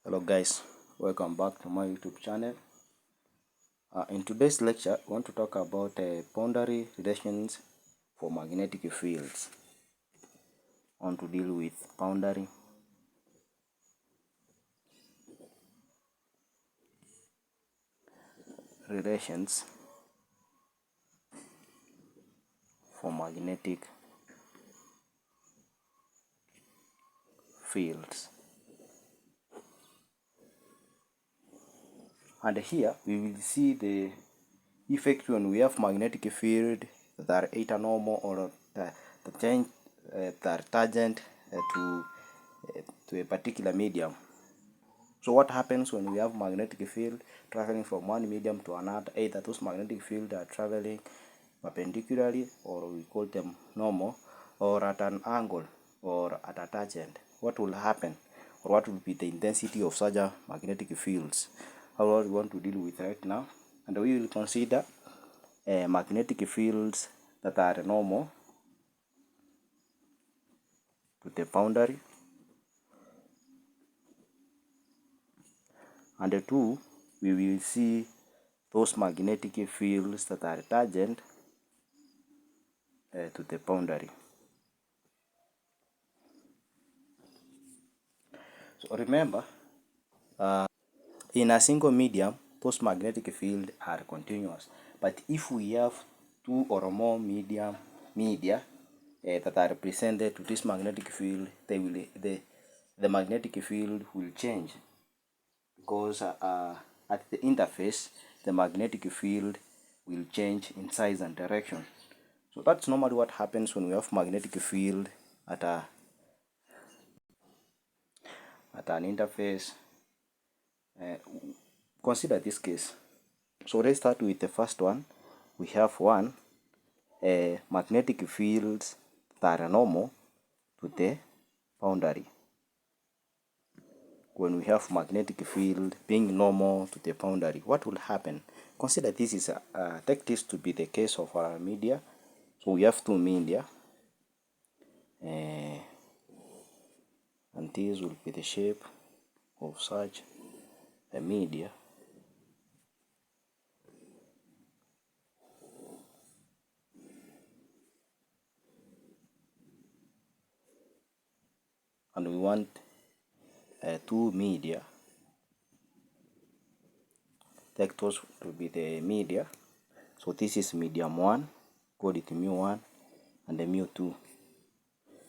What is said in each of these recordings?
Hello guys, welcome back to my YouTube channel. In today's lecture, I want to talk about boundary relations for magnetic fields. I want to deal with boundary relations for magnetic fields. And here we will see the effect when we have magnetic field that are either normal or the change that are tangent to a particular medium. So what happens when we have magnetic field traveling from one medium to another? Either those magnetic fields are traveling perpendicularly, or we call them normal, or at an angle, or at a tangent. What will happen, or what will be the intensity of such a magnetic fields? How we want to deal with right now, and we will consider magnetic fields that are normal to the boundary, and the two, we will see those magnetic fields that are tangent to the boundary. So remember, in a single medium, those magnetic fields are continuous. But if we have two or more media that are represented to this magnetic field, the magnetic field will change, because at the interface, the magnetic field will change in size and direction. So that's normally what happens when we have magnetic field at an interface. Consider this case. So let's start with the first one. We have one magnetic fields that are normal to the boundary. When we have magnetic field being normal to the boundary, what will happen? Consider this is take this to be the case of our media. So we have two media, and this will be the shape of such a media. And we want two media. Take those to be the media. So this is medium 1, call it mu1, and the mu2.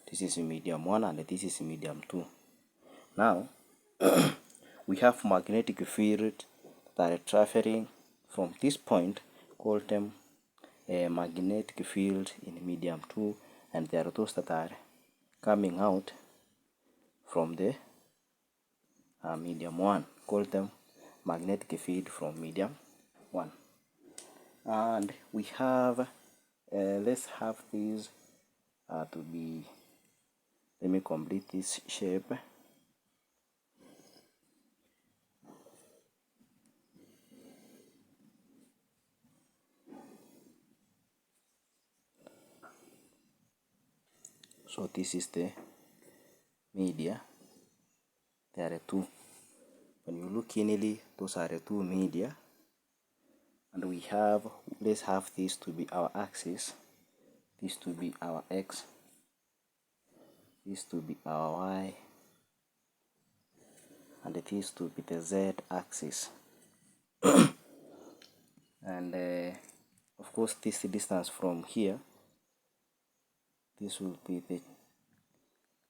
This is medium 1 and this is medium 2. Now, we have magnetic field that are traveling from this point, call them a magnetic field in medium 2, and there are those that are coming out from the medium 1, call them magnetic field from medium 1. And we have, let's have these to be, let me complete this shape. So this is the media. There are two. When you look keenly, those are the two media. And we have, let's have this to be our axis, this to be our x, this to be our y, and this to be the z axis. And of course, this distance from here, this will be the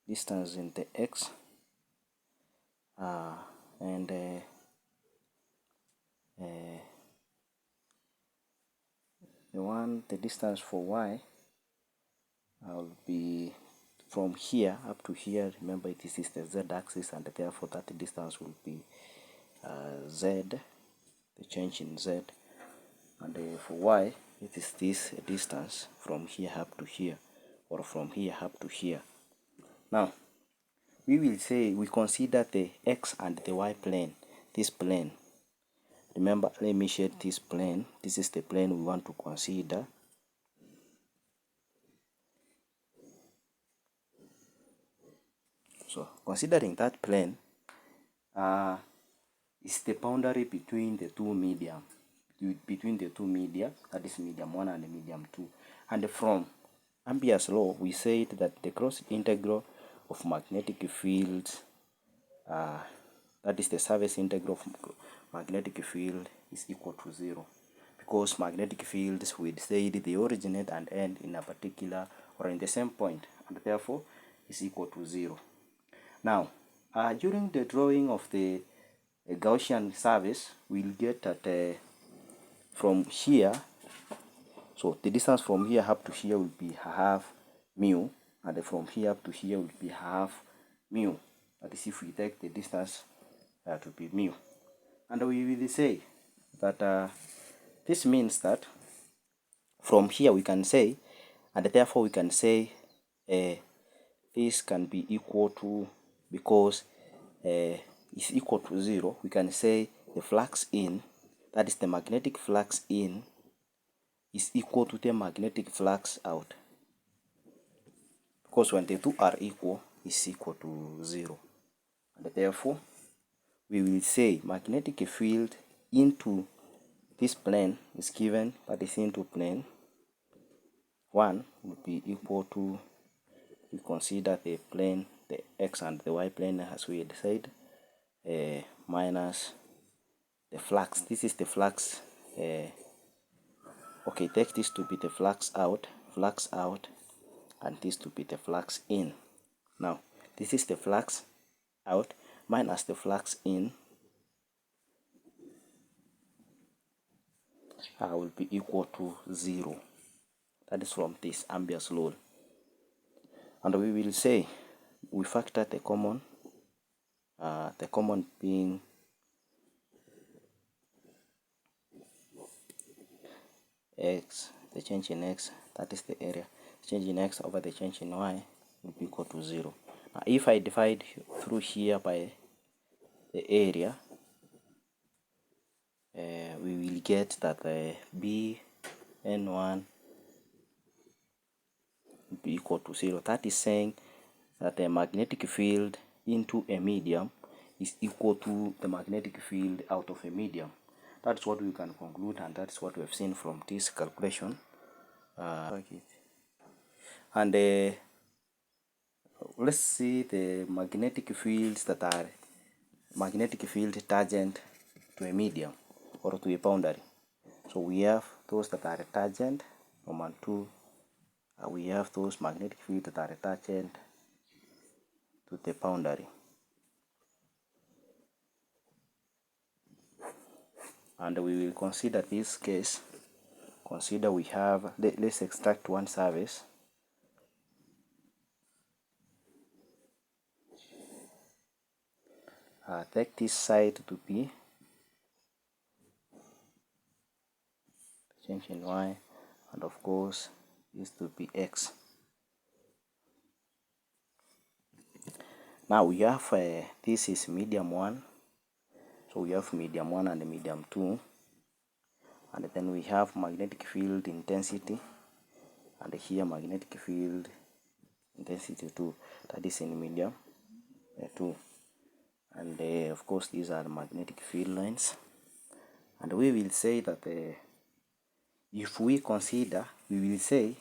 distance in the x, and the distance for y will be from here up to here. Remember, this is the z axis, and therefore that distance will be z, the change in z. And for y, it is this distance from here up to here, or from here up to here. Now, we will say we consider the x and the y plane, this plane. Remember, let me shade this plane. This is the plane we want to consider. So, considering that plane, is the boundary between the two medium, that is medium 1 and medium 2. And from Ampere's law, we said that the cross integral of magnetic fields, that is the surface integral of magnetic field, is equal to 0, because magnetic fields, we said, they originate and end in a particular or in the same point, and therefore is equal to 0. Now, during the drawing of the Gaussian surface, we'll get that from here, so the distance from here up to here will be half mu, and from here up to here will be half mu. That is if we take the distance to be mu. And we will say that this means that from here we can say, and therefore we can say this can be equal to, because is equal to 0, we can say the flux in, that is the magnetic flux in, is equal to the magnetic flux out, because when the two are equal, is equal to 0. And therefore we will say magnetic field into this plane is given, that is into plane 1 would be equal to, we consider the plane, the x and the y plane as we had said, minus the flux. This is the flux. Okay, take this to be the flux out, and this to be the flux in. Now, this is the flux out minus the flux in, will be equal to 0. That is from this Ampere's law. And we will say, we factor the common being x, the change in x, that is the area, the change in x over the change in y will be equal to 0. Now, if I divide through here by the area, we will get that b n1 will be equal to 0. That is saying that the magnetic field into a medium is equal to the magnetic field out of a medium. That's what we can conclude, and that's what we have seen from this calculation. And let's see the magnetic fields that are magnetic field tangent to a medium or to a boundary. So we have those that are tangent, Roman 2. We have those magnetic fields that are tangent to the boundary. And we will consider this case. Consider we have, let's extract one surface. Take this side to be change in y, and of course this to be x. Now we have this is medium 1, so we have medium 1 and medium 2, and then we have magnetic field intensity, and here magnetic field intensity 2, that is in medium 2. And of course these are magnetic field lines, and we will say that if we consider, we will say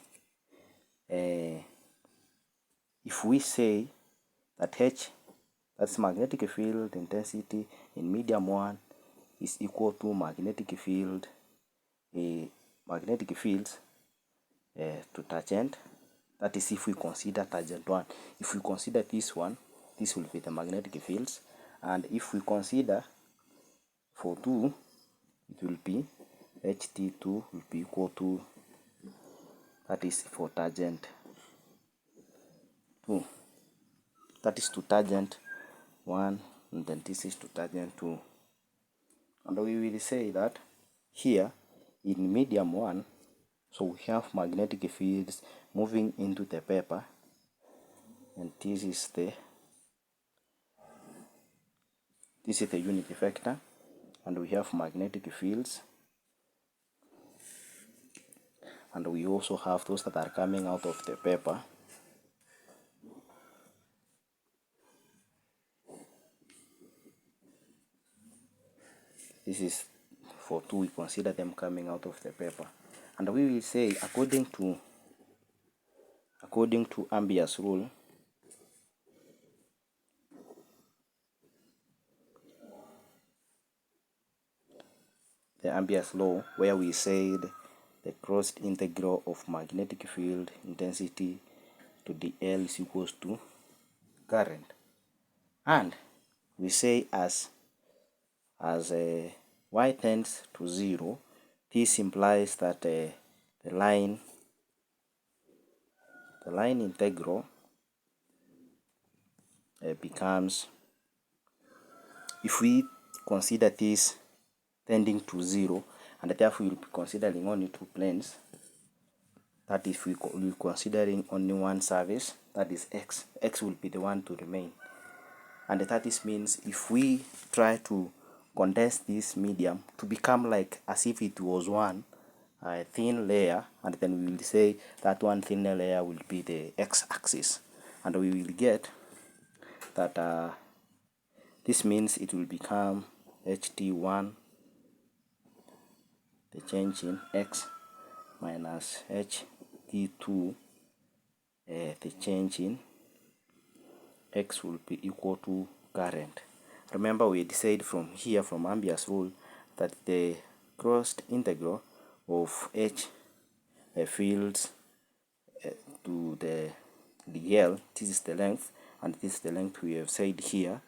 if we say that H, that's magnetic field intensity in medium 1, is equal to magnetic field magnetic fields to tangent, that is if we consider tangent 1. If we consider this one, this will be the magnetic fields, and if we consider for 2, it will be HT2 will be equal to, that is for tangent 2, that is to tangent 1, and then this is to tangent 2. And we will say that here in medium 1, so we have magnetic fields moving into the paper, and this is the unit vector, and we have magnetic fields, and we also have those that are coming out of the paper. This is for 2, we consider them coming out of the paper. And we will say according to Ampere's rule, the Ampere's law, where we said the crossed integral of magnetic field intensity to dl is equals to current. And we say as y tends to 0, this implies that the line integral becomes, if we consider this tending to 0, and therefore we'll be considering only two planes, that is, we'll be considering only one surface, that is x will be the one to remain. And that is means if we try to condense this medium to become like as if it was one thin layer, and then we will say that one thin layer will be the x-axis, and we will get that this means it will become ht1, the change in x, minus ht2, the change in x will be equal to current. Remember, we said from here, from Ampere's rule, that the crossed integral of h fields to the dl, this is the length, and this is the length we have said here.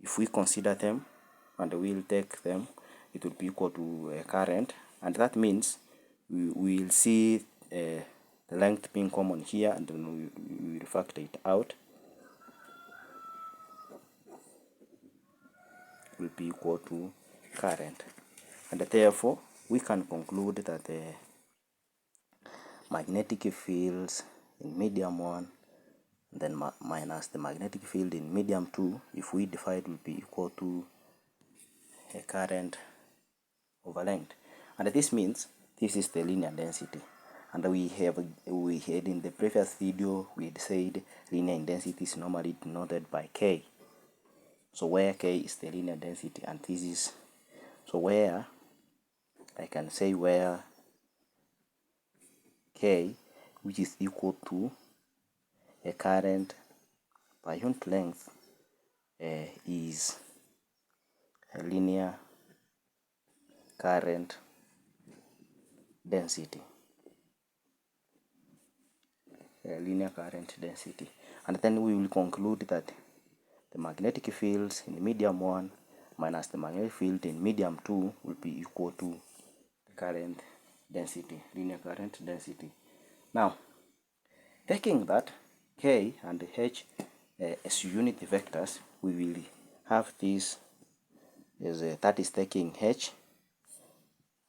If we consider them and we'll take them, it will be equal to current, and that means we will see the length being common here, and then we will factor it out. Will be equal to current, and therefore we can conclude that the magnetic fields in medium 1 then minus the magnetic field in medium 2, if we divide, will be equal to a current over length. And this means this is the linear density, and we had in the previous video we said linear density is normally denoted by K. So where K is the linear density, and this is, so where I can say where K, which is equal to a current per unit length, is a linear current density. And then we will conclude that the magnetic fields in medium 1 minus the magnetic field in medium 2 will be equal to the current density, linear current density. Now, taking that K and H as unit vectors, we will have this as that is taking H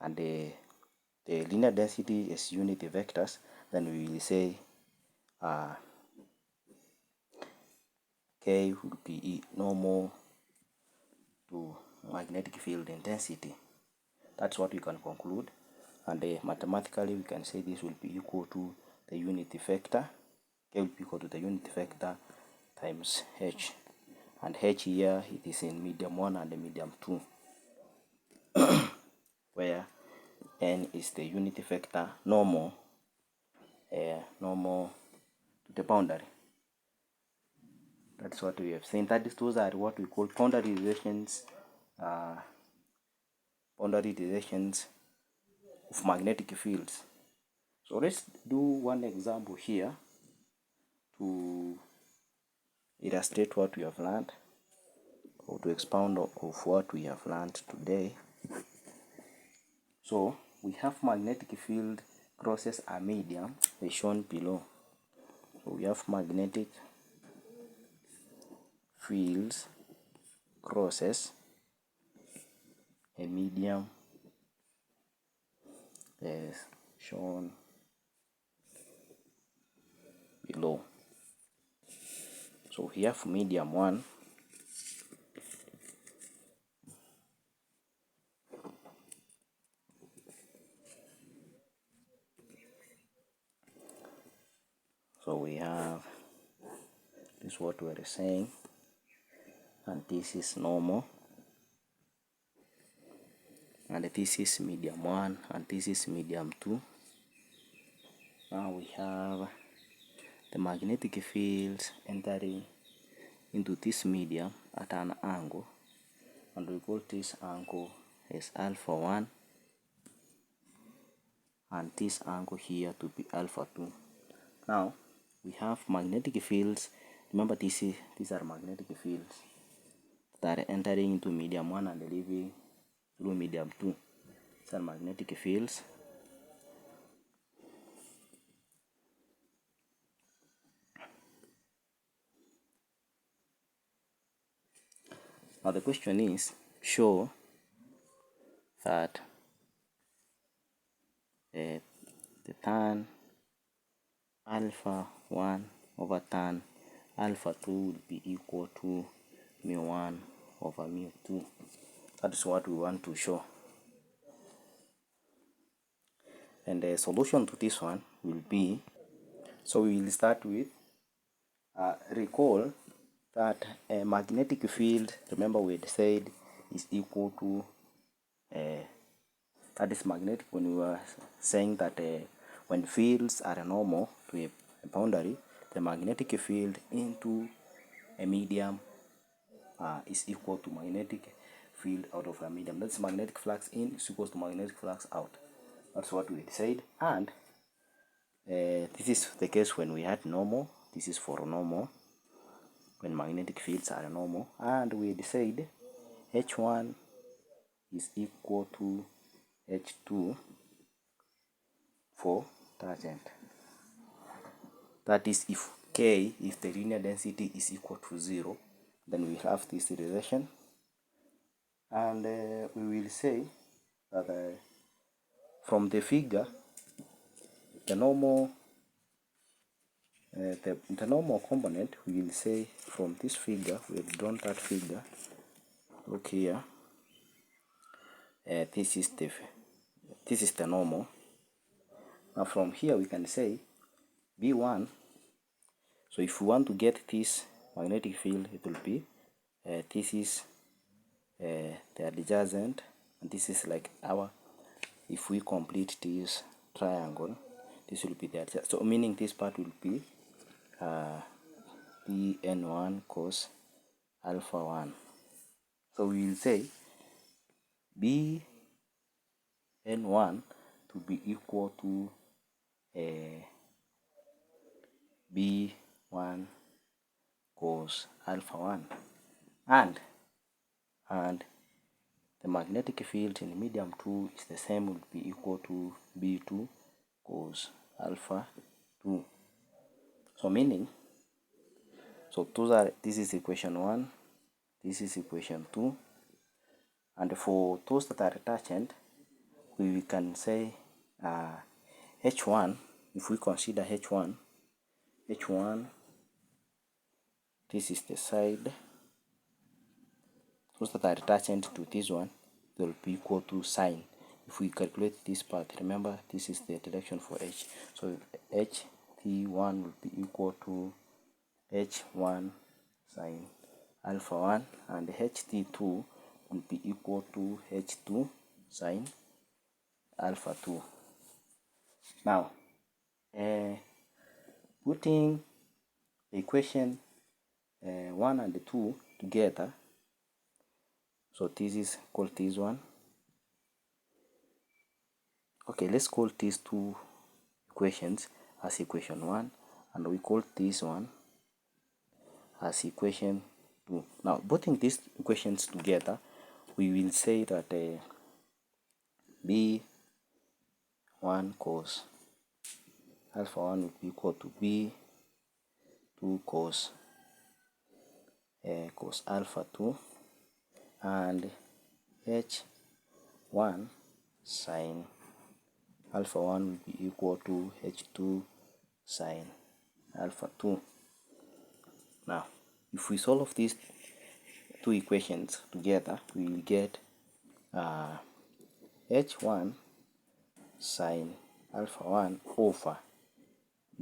and the linear density as unit vectors. Then we will say K will be normal to magnetic field intensity. That's what we can conclude, and mathematically we can say this will be equal to the unit vector. K will be equal to the unit vector times H, and H here it is in medium 1 and medium 2 where N is the unit vector normal to the boundary. That's what we have seen. That is, those are what we call boundary relations of magnetic fields. So let's do one example here to illustrate what we have learned, or to expound of what we have learned today. So we have magnetic field crosses a medium as shown below. So we have magnetic fields crosses a medium as shown below. So we have medium 1, so we have this is what we are saying, and this is normal. and this is medium 1 and this is medium 2. Now we have the magnetic fields entering into this medium at an angle, and we call this angle as alpha 1 and this angle here to be alpha 2. Now we have magnetic fields. Remember, these are magnetic fields that are entering into medium 1 and leaving through medium 2. These are magnetic fields. Now the question is, show that the tan alpha 1 over tan alpha 2 will be equal to mu 1 over mu 2. That is what we want to show. And the solution to this one will be, so we will start with, recall that a magnetic field, remember we had said, is equal to, that is magnetic when we were saying that when fields are normal to a boundary, the magnetic field into a medium is equal to magnetic field out of a medium. That's magnetic flux in is equal to magnetic flux out. That's what we said. And this is the case when we had normal. This is for normal, when magnetic fields are normal. And we said H1 is equal to H2 for tangent. That is, if K, if the linear density is equal to 0, then we have this relation. And we will say that from the figure, the normal component, we will say from this figure, we have drawn that figure. Look here. This is the normal. Now from here we can say B1. So if we want to get this magnetic field, it will be this is the adjacent, and this is like our, if we complete this triangle, this will be the adjacent. So meaning this part will be Bn1 cos alpha 1. So we will say Bn1 to be equal to B1 cos alpha 1, and the magnetic field in medium 2 is the same, will be equal to B2 cos alpha 2. So meaning, so this is equation 1, this is equation 2, and for those that are tangent, we can say H1, if we consider H1, this is the side, those that are tangent to this one, they will be equal to sine. If we calculate this part, remember this is the direction for H, so HT1 will be equal to H1 sine alpha 1, and HT2 will be equal to H2 sine alpha 2. Now, putting the equation 1 and 2 together, so this is called this one. Okay, let's call these two equations as equation 1, and we call this one as equation 2. Now, putting these equations together, we will say that B1 cos alpha 1 will be equal to B2 cos alpha 2, and H1 sine alpha 1 will be equal to H2 sine alpha 2. Now, if we solve these two equations together, we will get H1 sine alpha 1 over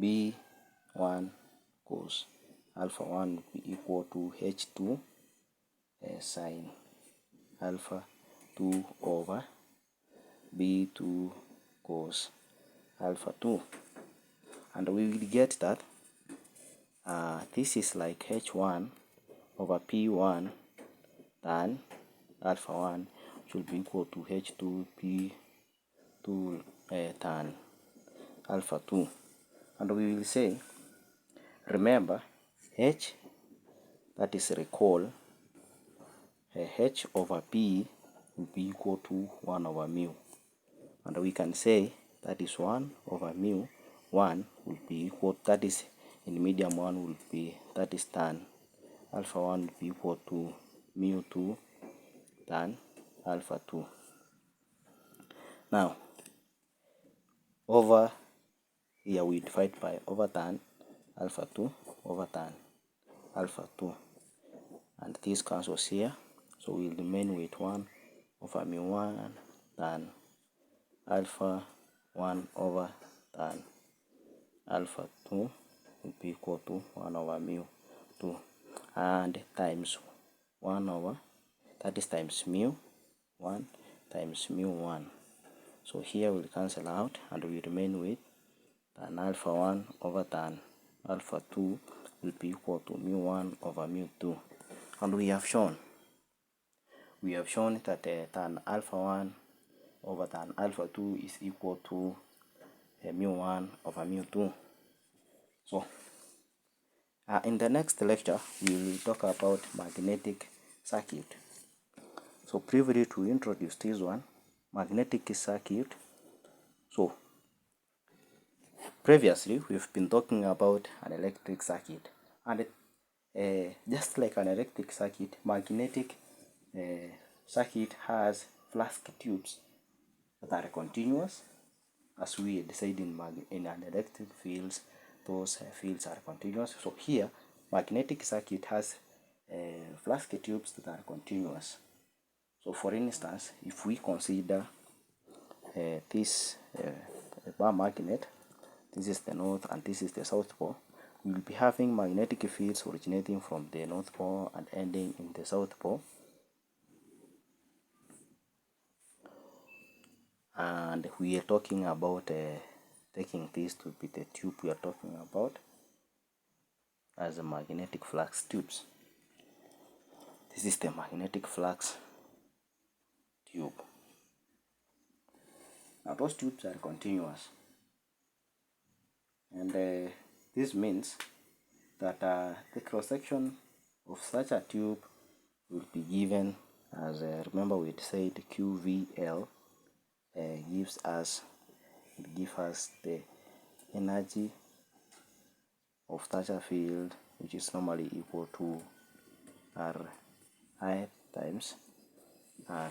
B1 cos alpha 1 will be equal to H2 sine alpha 2 over B2 cos alpha 2, and we will get that this is like H1 over P1 tan alpha 1 should be equal to H2 P2 tan alpha 2, and we will say, remember, H, that is, recall, H over P will be equal to 1 over mu, and we can say that is 1 over mu 1 will be equal, that is in medium 1 will be, that is tan alpha 1 will be equal to mu 2 tan alpha 2. Now over here we divide by over tan alpha 2 over tan alpha 2, and this cancels here, so we'll remain with 1 over mu 1 tan alpha 1 over tan alpha 2 will be equal to 1 over mu 2, and times 1 over, that is times mu 1 times mu 1. So here will cancel out, and we remain with tan alpha 1 over tan alpha 2 will be equal to mu 1 over mu 2. And we have shown that tan alpha 1 over tan alpha 2 is equal to mu 1 over mu 2. So in the next lecture we will talk about magnetic circuit. So briefly to introduce this one, magnetic circuit. So previously we've been talking about an electric circuit, and just like an electric circuit, magnetic circuit has flask tubes that are continuous. As we decide in an electric fields, those fields are continuous. So here magnetic circuit has flask tubes that are continuous. So for instance, if we consider this bar magnet, this is the north and this is the south pole, we will be having magnetic fields originating from the north pole and ending in the south pole. And we are talking about taking this to be the tube we are talking about as a magnetic flux tubes. This is the magnetic flux tube. Now those tubes are continuous, and this means that the cross section of such a tube will be given as remember we said QVL gives us the energy of such a field, which is normally equal to R I times R